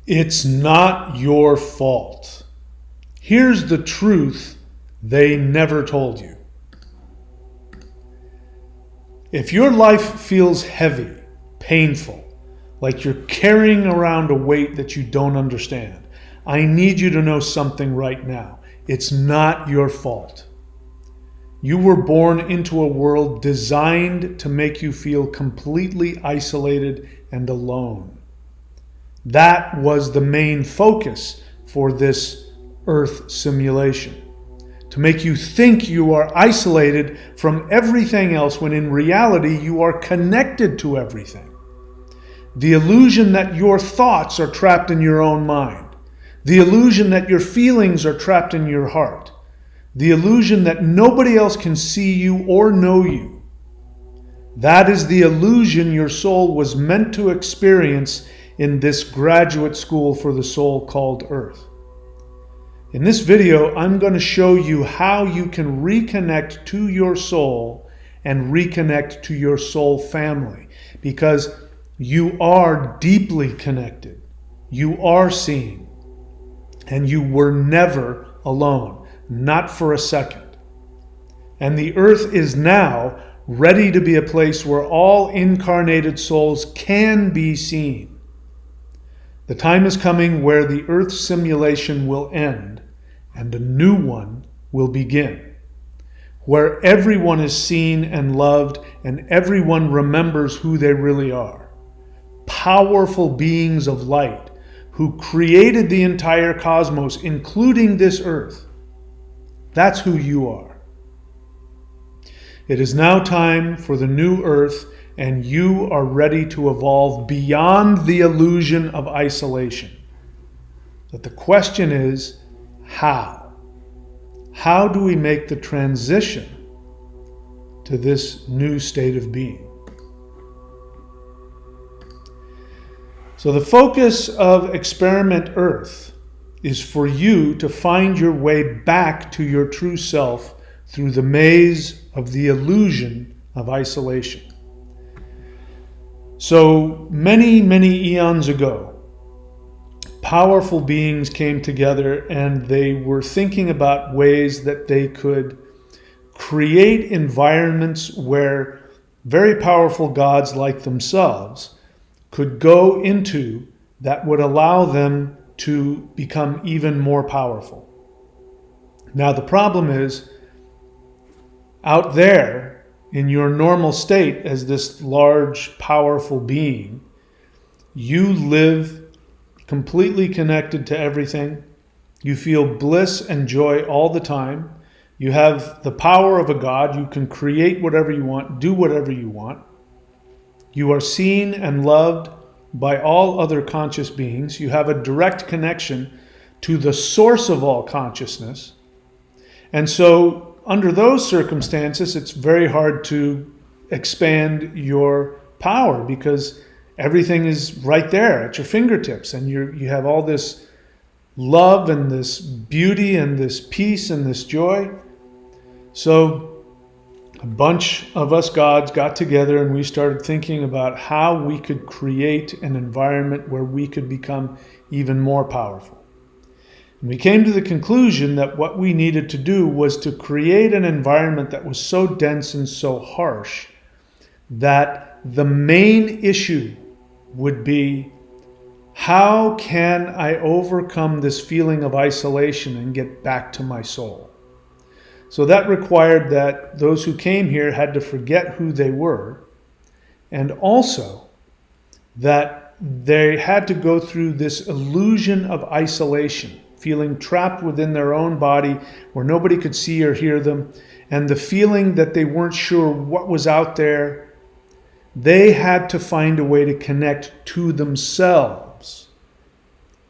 It's not your fault. Here's the truth they never told you. If your life feels heavy, painful, like you're carrying around a weight that you don't understand, I need you to know something right now. It's not your fault. You were born into a world designed to make you feel completely isolated and alone. That was the main focus for this Earth simulation. To make you think you are isolated from everything else when in reality you are connected to everything. The illusion that your thoughts are trapped in your own mind. The illusion that your feelings are trapped in your heart. The illusion that nobody else can see you or know you. That is the illusion your soul was meant to experience in this graduate school for the soul called Earth. In this video, I'm going to show you how you can reconnect to your soul and reconnect to your soul family, because you are deeply connected. You are seen, and you were never alone, not for a second. And the Earth is now ready to be a place where all incarnated souls can be seen. The time is coming where the Earth simulation will end and a new one will begin, where everyone is seen and loved and everyone remembers who they really are. Powerful beings of light who created the entire cosmos, including this Earth. That's who you are. It is now time for the new Earth, and you are ready to evolve beyond the illusion of isolation. But the question is, how? How do we make the transition to this new state of being? So the focus of Experiment Earth is for you to find your way back to your true self through the maze of the illusion of isolation. So many eons ago, powerful beings came together and they were thinking about ways that they could create environments where very powerful gods like themselves could go into that would allow them to become even more powerful. Now the problem is, out there, in your normal state as this large, powerful being, you live completely connected to everything. You feel bliss and joy all the time. You have the power of a god. You can create whatever you want, do whatever you want. You are seen and loved by all other conscious beings. You have a direct connection to the source of all consciousness. And so, under those circumstances, it's very hard to expand your power because everything is right there at your fingertips, and you have all this love and this beauty and this peace and this joy. So a bunch of us gods got together and we started thinking about how we could create an environment where we could become even more powerful. And we came to the conclusion that what we needed to do was to create an environment that was so dense and so harsh that the main issue would be, how can I overcome this feeling of isolation and get back to my soul? So that required that those who came here had to forget who they were, and also that they had to go through this illusion of isolation, feeling trapped within their own body where nobody could see or hear them, and the feeling that they weren't sure what was out there. They had to find a way to connect to themselves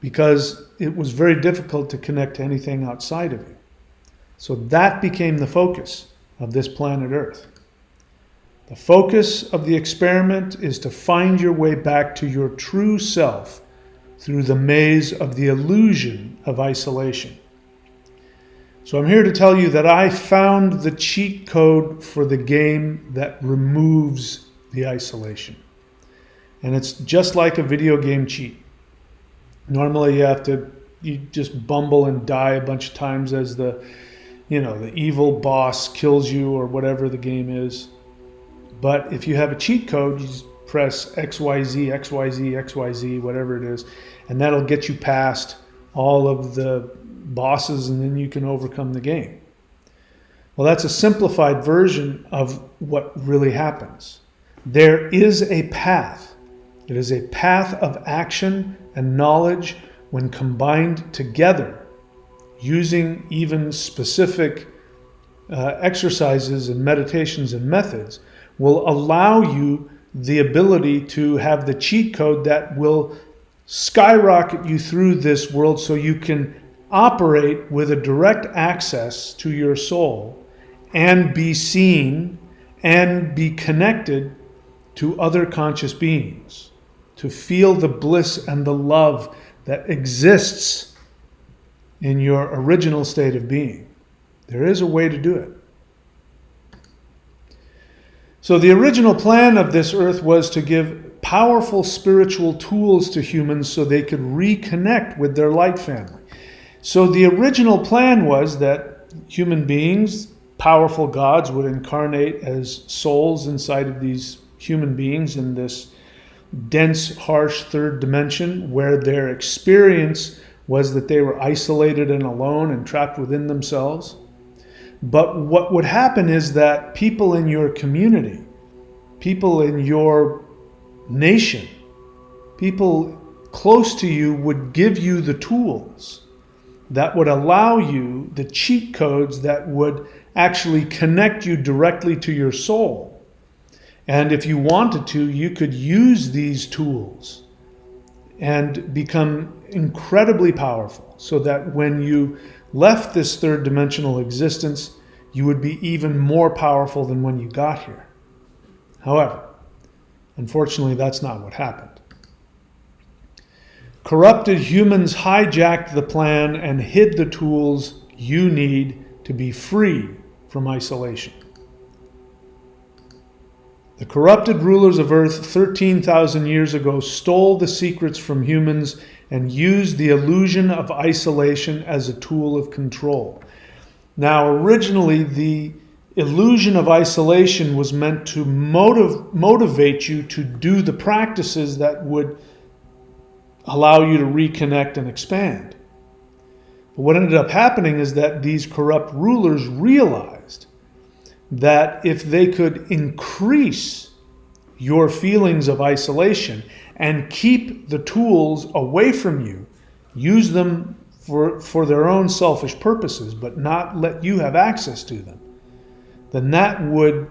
because it was very difficult to connect to anything outside of you. So that became the focus of this planet Earth. The focus of the experiment is to find your way back to your true self through the maze of the illusion of isolation. So I'm here to tell you that I found the cheat code for the game that removes the isolation. And it's just like a video game cheat. Normally you just bumble and die a bunch of times as the evil boss kills you or whatever the game is. But if you have a cheat code, you just press XYZ, XYZ, XYZ, whatever it is, and that'll get you past all of the bosses, and then you can overcome the game. Well, that's a simplified version of what really happens. There is a path. It is a path of action and knowledge when combined together, using even specific exercises and meditations and methods, will allow you the ability to have the cheat code that will skyrocket you through this world so you can operate with a direct access to your soul and be seen and be connected to other conscious beings, to feel the bliss and the love that exists in your original state of being. There is a way to do it. So the original plan of this earth was to give powerful spiritual tools to humans so they could reconnect with their light family. So the original plan was that human beings, powerful gods, would incarnate as souls inside of these human beings in this dense, harsh third dimension where their experience was that they were isolated and alone and trapped within themselves. But what would happen is that people in your community, people in your nation, people close to you would give you the tools that would allow you, the cheat codes that would actually connect you directly to your soul. And if you wanted to, you could use these tools and become incredibly powerful so that when you left this third dimensional existence, you would be even more powerful than when you got here. However, unfortunately, that's not what happened. Corrupted humans hijacked the plan and hid the tools you need to be free from isolation. The corrupted rulers of Earth 13,000 years ago stole the secrets from humans and used the illusion of isolation as a tool of control. Now, originally, the illusion of isolation was meant to motivate you to do the practices that would allow you to reconnect and expand. But what ended up happening is that these corrupt rulers realized that if they could increase your feelings of isolation and keep the tools away from you, use them for their own selfish purposes, but not let you have access to them, then that would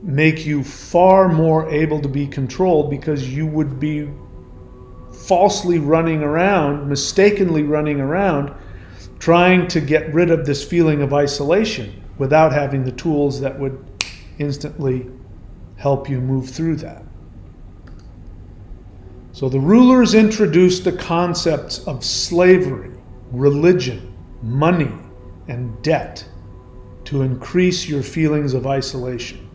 make you far more able to be controlled, because you would be falsely running around, mistakenly running around, trying to get rid of this feeling of isolation without having the tools that would instantly help you move through that. So the rulers introduced the concepts of slavery, religion, money, and debt to increase your feelings of isolation.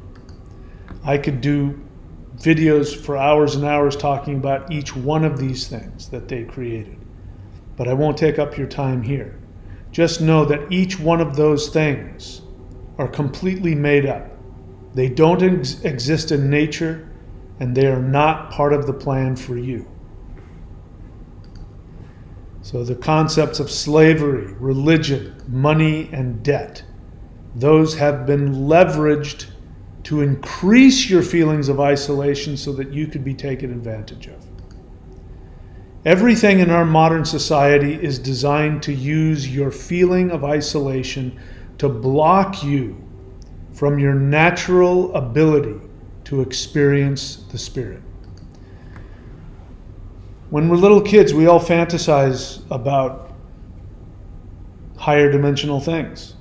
I could do videos for hours and hours talking about each one of these things that they created, but I won't take up your time here. Just know that each one of those things are completely made up. They don't exist in nature, and they are not part of the plan for you. So the concepts of slavery, religion, money, and debt, those have been leveraged to increase your feelings of isolation so that you could be taken advantage of. Everything in our modern society is designed to use your feeling of isolation to block you from your natural ability to experience the Spirit. When we're little kids, we all fantasize about higher dimensional things.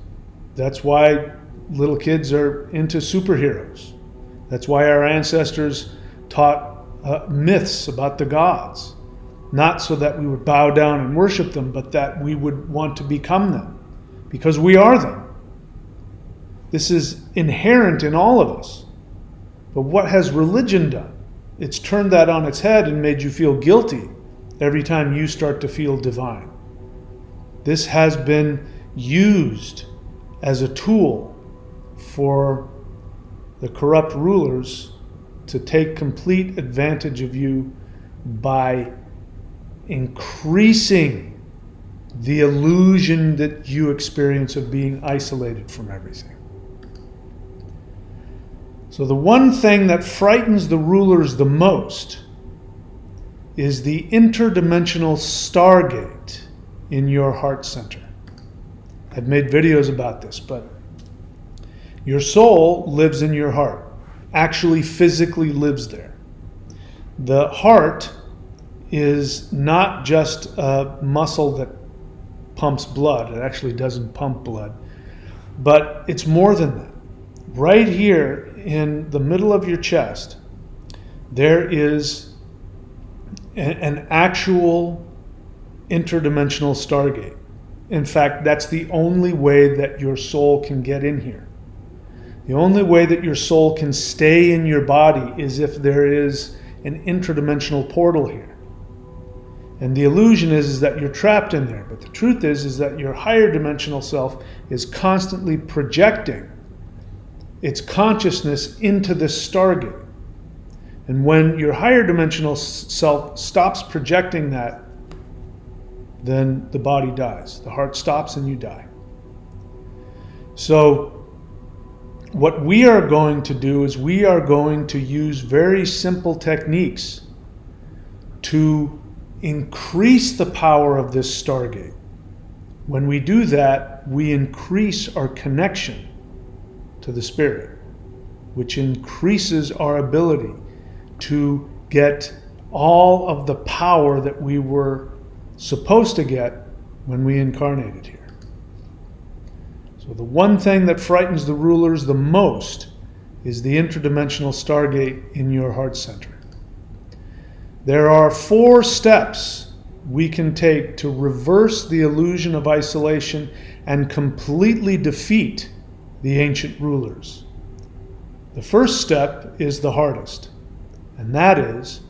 That's why little kids are into superheroes. That's why our ancestors taught myths about the gods. Not so that we would bow down and worship them, but that we would want to become them, because we are them. This is inherent in all of us. But what has religion done? It's turned that on its head and made you feel guilty every time you start to feel divine. This has been used as a tool for the corrupt rulers to take complete advantage of you by increasing the illusion that you experience of being isolated from everything. So the one thing that frightens the rulers the most is the interdimensional stargate in your heart center. I've made videos about this, but your soul lives in your heart, actually physically lives there. The heart is not just a muscle that pumps blood. It actually doesn't pump blood, but it's more than that. Right here in the middle of your chest, there is an actual interdimensional stargate. In fact, that's the only way that your soul can get in here. The only way that your soul can stay in your body is if there is an interdimensional portal here. And the illusion is that you're trapped in there. But the truth is that your higher dimensional self is constantly projecting its consciousness into this stargate. And when your higher dimensional self stops projecting that, then the body dies. The heart stops and you die. So what we are going to do is we are going to use very simple techniques to increase the power of this stargate. When we do that, we increase our connection to the spirit, which increases our ability to get all of the power that we were supposed to get when we incarnated here. So the one thing that frightens the rulers the most is the interdimensional stargate in your heart center. There are 4 steps we can take to reverse the illusion of isolation and completely defeat the ancient rulers. The first step is the hardest, and that is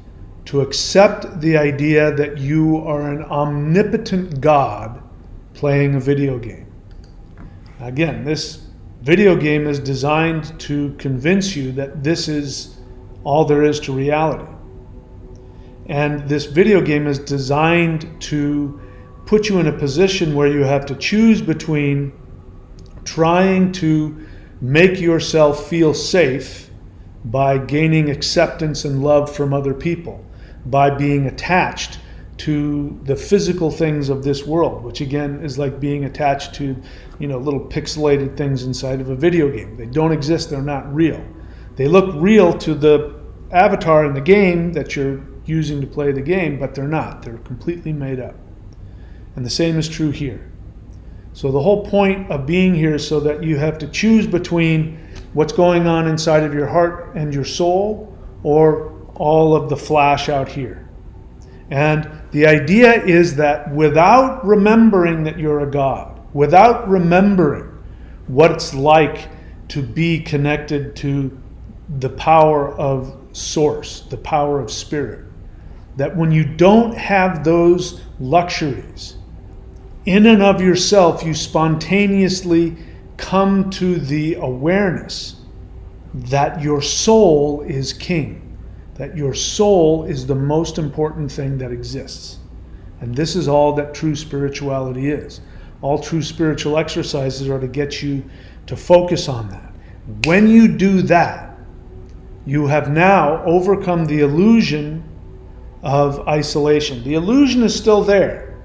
to accept the idea that you are an omnipotent God playing a video game. Again, this video game is designed to convince you that this is all there is to reality. And this video game is designed to put you in a position where you have to choose between trying to make yourself feel safe by gaining acceptance and love from other people, by being attached to the physical things of this world, which again is like being attached to, little pixelated things inside of a video game. They don't exist, they're not real. They look real to the avatar in the game that you're using to play the game, but they're not. They're completely made up. And the same is true here. So the whole point of being here is so that you have to choose between what's going on inside of your heart and your soul, or all of the flash out here. And the idea is that without remembering that you're a God, without remembering what it's like to be connected to the power of source, the power of spirit, that when you don't have those luxuries, in and of yourself, you spontaneously come to the awareness that your soul is king, that your soul is the most important thing that exists. And this is all that true spirituality is. All true spiritual exercises are to get you to focus on that. When you do that, you have now overcome the illusion of isolation. The illusion is still there,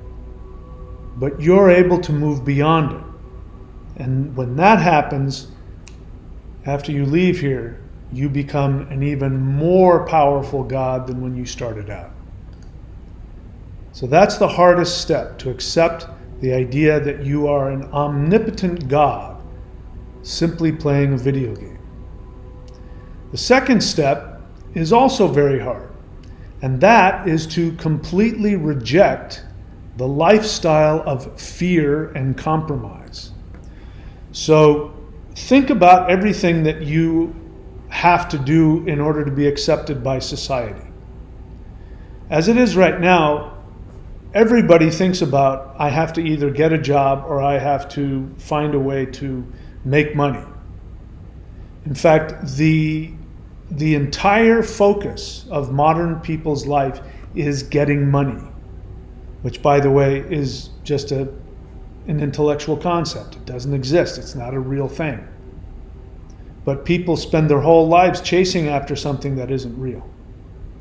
but you're able to move beyond it. And when that happens, after you leave here, you become an even more powerful God than when you started out. So that's the hardest step, to accept the idea that you are an omnipotent God simply playing a video game. The second step is also very hard, and that is to completely reject the lifestyle of fear and compromise. So think about everything that you have to do in order to be accepted by society. As it is right now, everybody thinks about, I have to either get a job or I have to find a way to make money. In fact, the entire focus of modern people's life is getting money, which, by the way, is just an intellectual concept. It doesn't exist. It's not a real thing. But people spend their whole lives chasing after something that isn't real.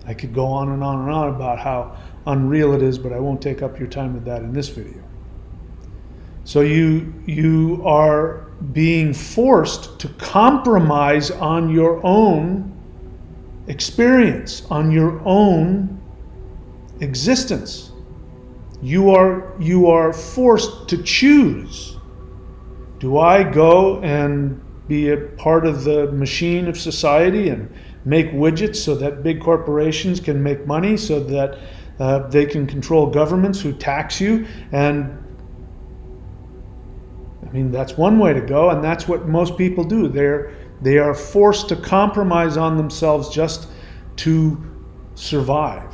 I could go on and on and on about how unreal it is, but I won't take up your time with that in this video. So you are being forced to compromise on your own experience, on your own existence. You are forced to choose. Do I go and be a part of the machine of society and make widgets so that big corporations can make money, so that they can control governments who tax you? And I mean, that's one way to go, and that's what most people do. They are forced to compromise on themselves just to survive.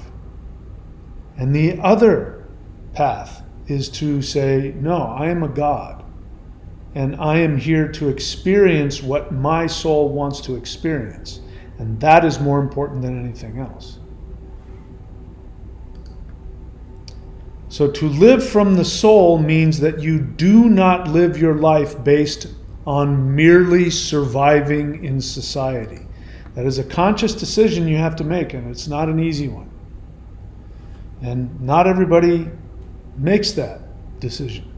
And the other path is to say, no, I am a God, and I am here to experience what my soul wants to experience. And that is more important than anything else. So to live from the soul means that you do not live your life based on merely surviving in society. That is a conscious decision you have to make, and it's not an easy one. And not everybody makes that decision.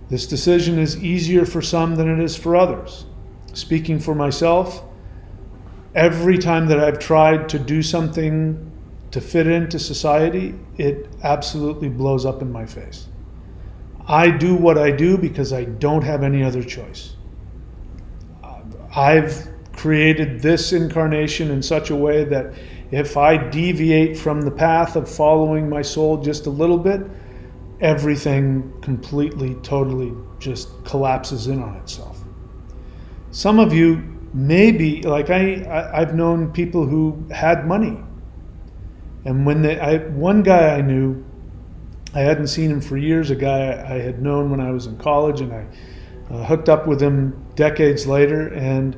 This decision is easier for some than it is for others. Speaking for myself, every time that I've tried to do something to fit into society, it absolutely blows up in my face. I do what I do because I don't have any other choice. I've created this incarnation in such a way that if I deviate from the path of following my soul just a little bit, everything completely, totally just collapses in on itself. Some of you maybe, like I've known people who had money. And when one guy I knew, I hadn't seen him for years, a guy I had known when I was in college, and I hooked up with him decades later, and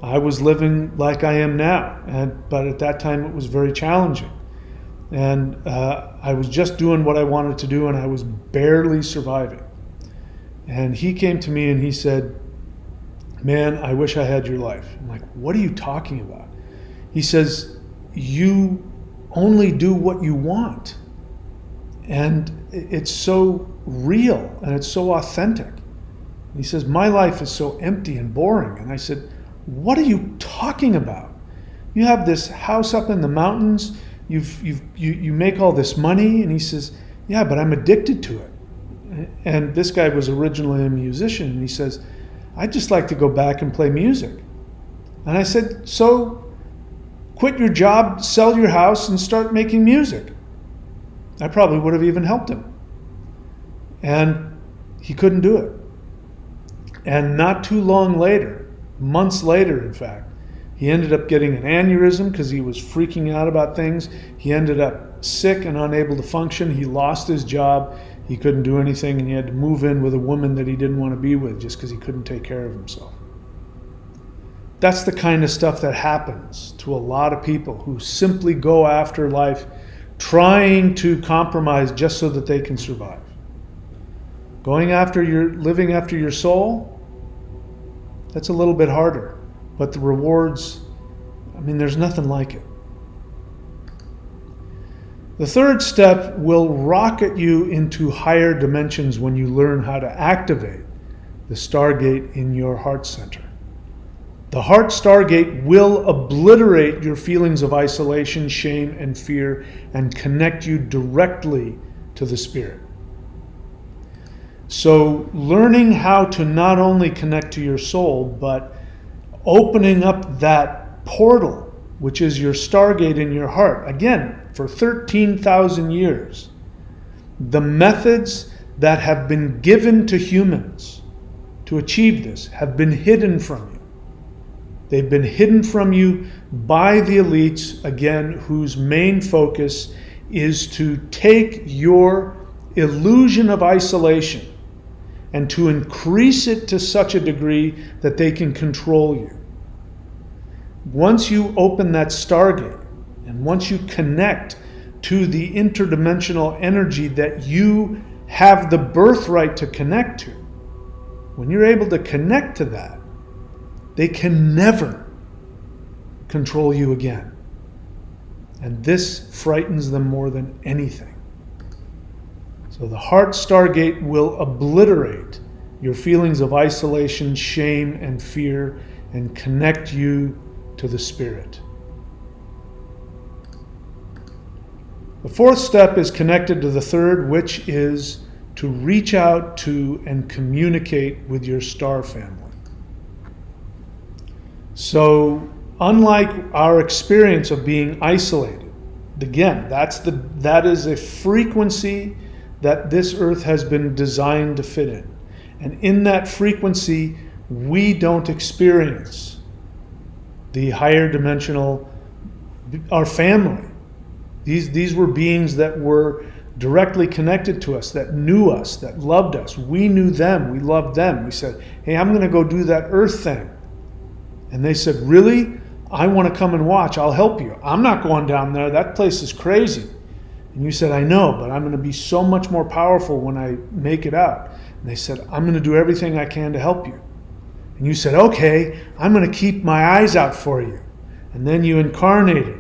I was living like I am now. But at that time it was very challenging. And I was just doing what I wanted to do, and I was barely surviving. And he came to me and he said, "Man, I wish I had your life." I'm like, "What are you talking about?" He says, "You only do what you want. And it's so real and it's so authentic." He says, "My life is so empty and boring." And I said, "What are you talking about? You have this house up in the mountains, you make all this money." And he says, "Yeah, but I'm addicted to it." And this guy was originally a musician, and he says, "I'd just like to go back and play music." And I said, "So quit your job, sell your house, and start making music." I probably would have even helped him. And he couldn't do it. And not too long later, months later in fact, he ended up getting an aneurysm because he was freaking out about things. He ended up sick and unable to function. He lost his job. He couldn't do anything, and he had to move in with a woman that he didn't want to be with just because he couldn't take care of himself. That's the kind of stuff that happens to a lot of people who simply go after life trying to compromise just so that they can survive. Living after your soul, that's a little bit harder. But the rewards, I mean, there's nothing like it. The third step will rocket you into higher dimensions when you learn how to activate the Stargate in your heart center. The heart Stargate will obliterate your feelings of isolation, shame, and fear and connect you directly to the Spirit. So learning how to not only connect to your soul, but opening up that portal, which is your Stargate in your heart. Again, for 13,000 years, the methods that have been given to humans to achieve this have been hidden from you. They've been hidden from you by the elites, again, whose main focus is to take your illusion of isolation and to increase it to such a degree that they can control you. Once you open that stargate, and once you connect to the interdimensional energy that you have the birthright to connect to, when you're able to connect to that, they can never control you again. And this frightens them more than anything. So the heart stargate will obliterate your feelings of isolation, shame, and fear and connect you to the spirit. The fourth step is connected to the third, which is to reach out to and communicate with your star family. So, unlike our experience of being isolated, again, that is a frequency that this earth has been designed to fit in. And in that frequency, we don't experience the higher dimensional, our family. These were beings that were directly connected to us, that knew us, that loved us. We knew them, we loved them. We said, hey, I'm going to go do that earth thing. And they said, really? I want to come and watch. I'll help you. I'm not going down there. That place is crazy. And you said, I know, but I'm going to be so much more powerful when I make it out. And they said, I'm going to do everything I can to help you. And you said, okay, I'm going to keep my eyes out for you. And then you incarnated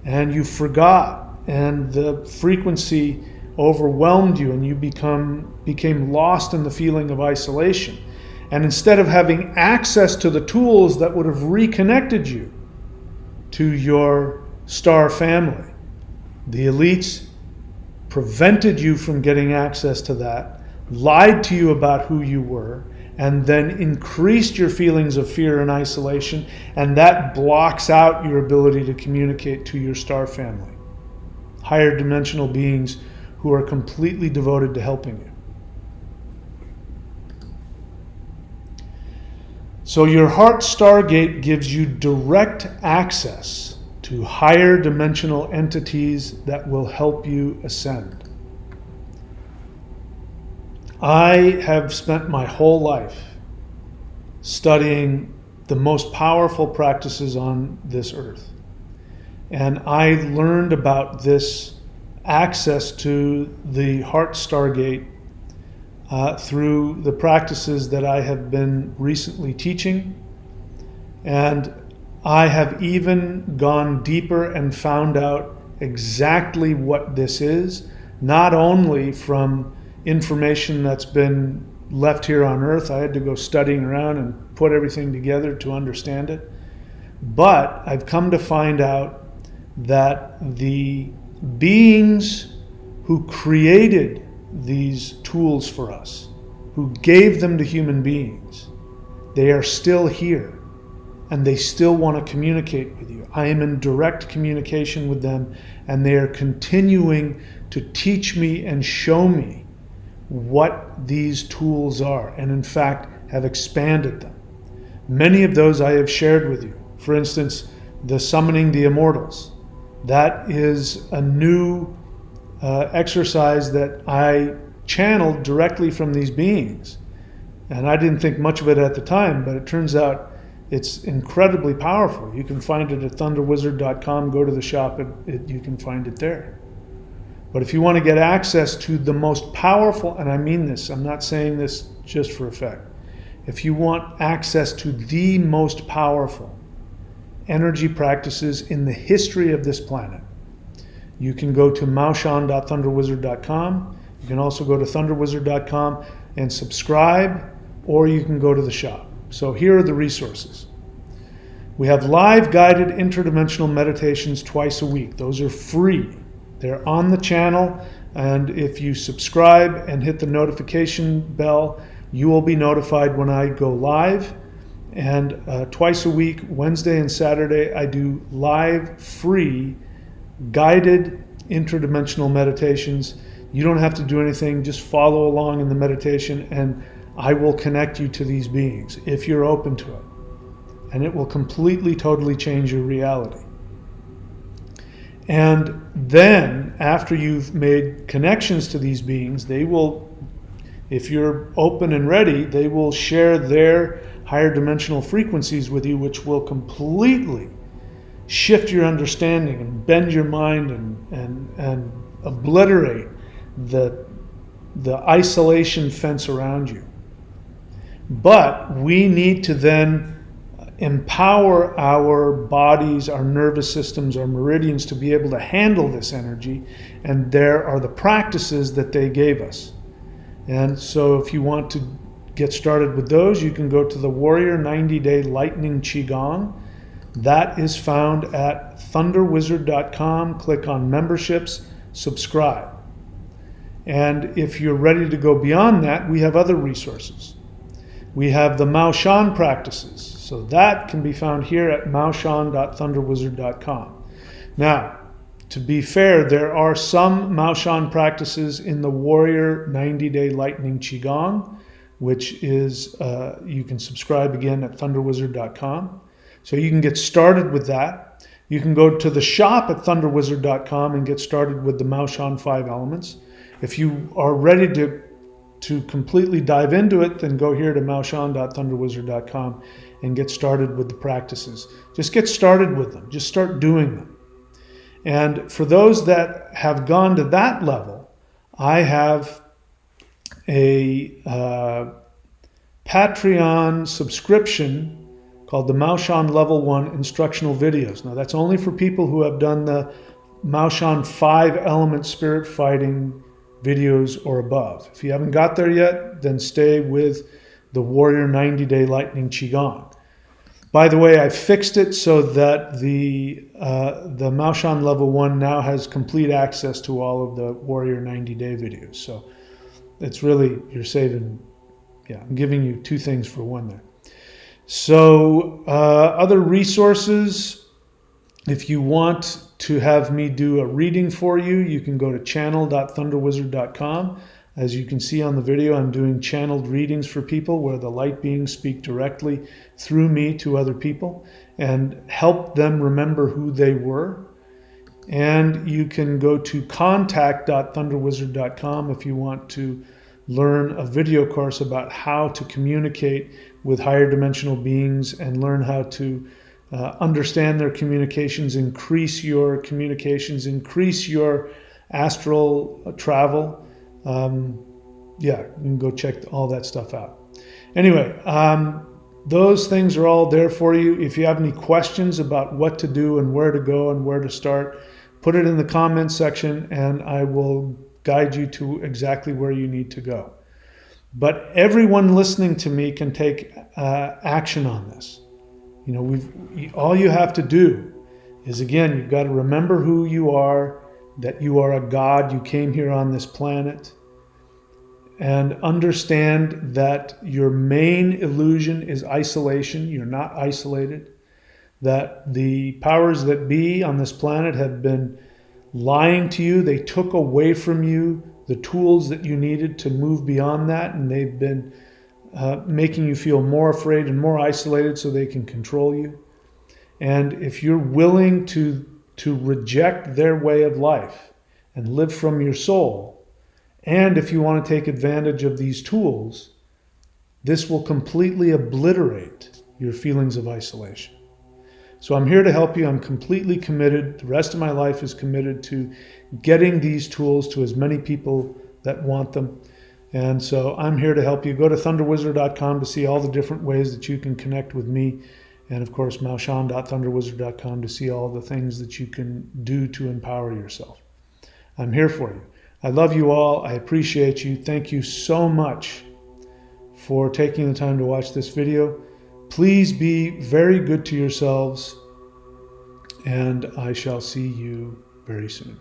and you forgot, and the frequency overwhelmed you, and you became lost in the feeling of isolation. And instead of having access to the tools that would have reconnected you to your star family, the elites prevented you from getting access to that, lied to you about who you were, and then increased your feelings of fear and isolation, and that blocks out your ability to communicate to your star family, higher dimensional beings who are completely devoted to helping you. So your heart stargate gives you direct access to higher dimensional entities that will help you ascend. I have spent my whole life studying the most powerful practices on this earth. And I learned about this access to the heart stargate through the practices that I have been recently teaching. And I have even gone deeper and found out exactly what this is, not only from information that's been left here on earth. I had to go studying around and put everything together to understand it. But I've come to find out that the beings who created these tools for us, who gave them to human beings, they are still here and they still want to communicate with you. I am in direct communication with them, and they are continuing to teach me and show me what these tools are, and in fact have expanded them. Many of those I have shared with you. For instance, the summoning the immortals. That is a new exercise that I channeled directly from these beings. And I didn't think much of it at the time, but it turns out it's incredibly powerful. You can find it at thunderwizard.com. Go to the shop, you can find it there. But if you want to get access to the most powerful, and I mean this, I'm not saying this just for effect. If you want access to the most powerful energy practices in the history of this planet, you can go to maushan.thunderwizard.com. You can also go to thunderwizard.com and subscribe, or you can go to the shop. So here are the resources. We have live guided interdimensional meditations twice a week. Those are free. They're on the channel, and if you subscribe and hit the notification bell, you will be notified when I go live. And twice a week, Wednesday and Saturday, I do live, free, guided interdimensional meditations. You don't have to do anything, just follow along in the meditation, and I will connect you to these beings if you're open to it. And it will completely, totally change your reality. And then after you've made connections to these beings, they will, if you're open and ready, they will share their higher dimensional frequencies with you, which will completely shift your understanding and bend your mind and obliterate the isolation fence around you. But we need to then empower our bodies, our nervous systems, our meridians to be able to handle this energy. And there are the practices that they gave us. And so if you want to get started with those, you can go to the Warrior 90-Day Lightning Qigong. That is found at thunderwizard.com. Click on memberships, subscribe. And if you're ready to go beyond that, we have other resources. We have the Mao Shan practices. So that can be found here at maoshan.thunderwizard.com. Now, to be fair, there are some Mao Shan practices in the Warrior 90-Day Lightning Qigong, which is, you can subscribe again at thunderwizard.com. So you can get started with that. You can go to the shop at thunderwizard.com and get started with the Mao Shan 5 elements. If you are ready to completely dive into it, then go here to maoshan.thunderwizard.com and get started with the practices. Just get started with them. Just start doing them. And for those that have gone to that level, I have a Patreon subscription called the Mao Shan Level 1 instructional videos. Now that's only for people who have done the Mao Shan 5 element spirit fighting videos or above. If you haven't got there yet, then stay with the Warrior 90-Day Lightning Qigong. By the way, I fixed it so that the Mao Shan Level 1 now has complete access to all of the Warrior 90-Day videos. So it's really, you're saving, I'm giving you two things for one there. So other resources, if you want to have me do a reading for you, you can go to channel.thunderwizard.com. As you can see on the video, I'm doing channeled readings for people where the light beings speak directly through me to other people and help them remember who they were. And you can go to contact.thunderwizard.com if you want to learn a video course about how to communicate with higher dimensional beings and learn how to understand their communications, increase your communications, increase your astral travel. You can go check all that stuff out. Anyway, those things are all there for you. If you have any questions about what to do and where to go and where to start, put it in the comments section and I will guide you to exactly where you need to go. But everyone listening to me can take action on this. You know, all you have to do is, again, you've got to remember who you are, that you are a God, you came here on this planet, and understand that your main illusion is isolation. You're not isolated. That the powers that be on this planet have been lying to you. They took away from you the tools that you needed to move beyond that, and they've been making you feel more afraid and more isolated so they can control you. And if you're willing to reject their way of life and live from your soul, and if you want to take advantage of these tools, this will completely obliterate your feelings of isolation. So I'm here to help you. I'm completely committed. The rest of my life is committed to getting these tools to as many people that want them. And so I'm here to help you. Go to thunderwizard.com to see all the different ways that you can connect with me. And of course, maoshan.thunderwizard.com to see all the things that you can do to empower yourself. I'm here for you. I love you all. I appreciate you. Thank you so much for taking the time to watch this video. Please be very good to yourselves, and I shall see you very soon.